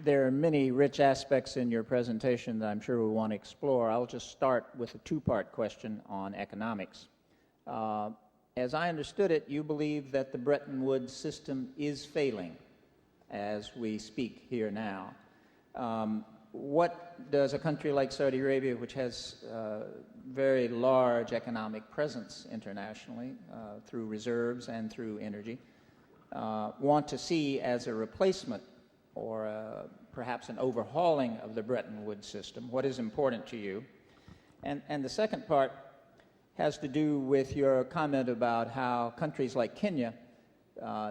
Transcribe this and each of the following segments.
There are many rich aspects in your presentation that I'm sure we want to explore. I'll just start with a two-part question on economics. As I understood it, you believe that the Bretton Woods system is failing as we speak here now. What does a country like Saudi Arabia, which has very large economic presence internationally through reserves and through energy, want to see as a replacement or perhaps an overhauling of the Bretton Woods system? What is important to you? And the second part has to do with your comment about how countries like Kenya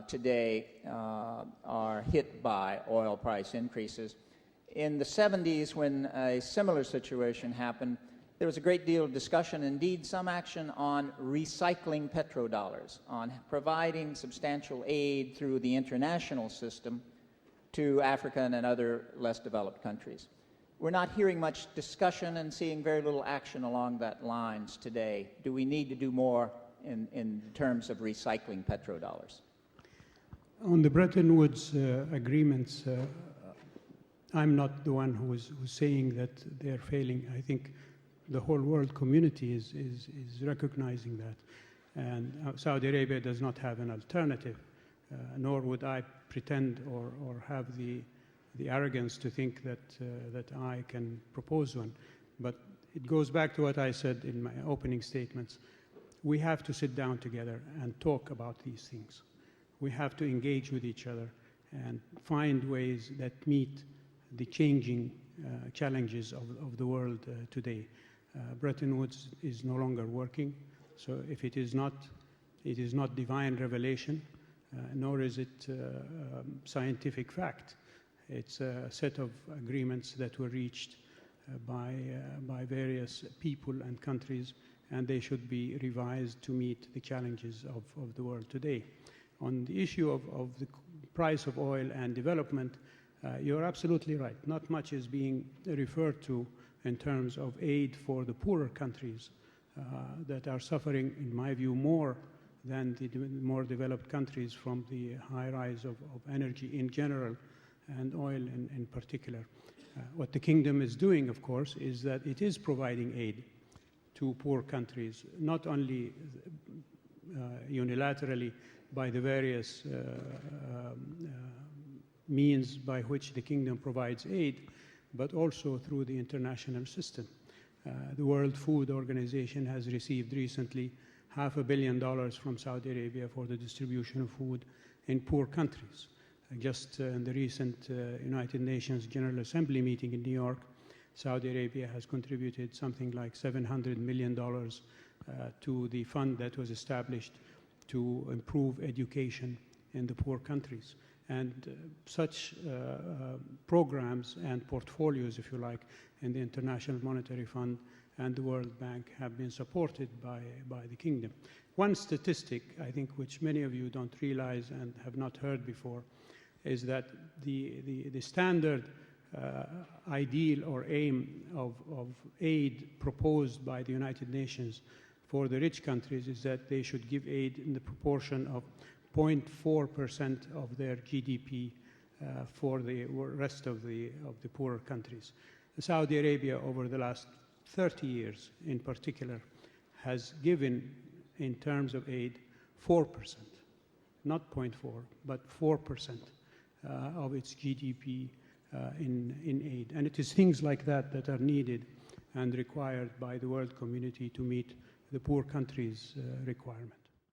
today are hit by oil price increases. In the 70s, when a similar situation happened, there was a great deal of discussion, indeed some action, on recycling petrodollars, on providing substantial aid through the international system to African and other less developed countries. We're not hearing much discussion and seeing very little action along that lines today. Do we need to do more in terms of recycling petrodollars? On the Bretton Woods agreements, I'm not the one who's saying that they're failing. I think the whole world community is recognizing that. And Saudi Arabia does not have an alternative, nor would I pretend or have the arrogance to think that I can propose one. But it goes back to what I said in my opening statements. We have to sit down together and talk about these things. We have to engage with each other and find ways that meet the changing challenges of the world today. Bretton Woods is no longer working, so if it is not divine revelation, nor is it scientific fact. It's a set of agreements that were reached by various people and countries, and they should be revised to meet the challenges of the world today. On the issue of the price of oil and development, you're absolutely right. Not much is being referred to in terms of aid for the poorer countries that are suffering, in my view, more than the more developed countries from the high rise of energy in general and oil in particular. What the kingdom is doing, of course, is that it is providing aid to poor countries, not only unilaterally by the various means by which the kingdom provides aid, but also through the international system. The World Food Organization has received recently $500 million from Saudi Arabia for the distribution of food in poor countries. Just in the recent United Nations General Assembly meeting in New York, Saudi Arabia has contributed something like $700 million to the fund that was established to improve education in the poor countries. And such programs and portfolios, if you like, in the International Monetary Fund and the World Bank have been supported by the kingdom. One statistic, I think, which many of you don't realize and have not heard before, is that the standard ideal or aim of aid proposed by the United Nations for the rich countries is that they should give aid in the proportion of 0.4% of their GDP for the rest of the poorer countries. Saudi Arabia, over the last 30 years in particular, has given, in terms of aid, 4%, not 0.4, but 4% of its GDP in aid. And it is things like that that are needed and required by the world community to meet the poor countries' requirement.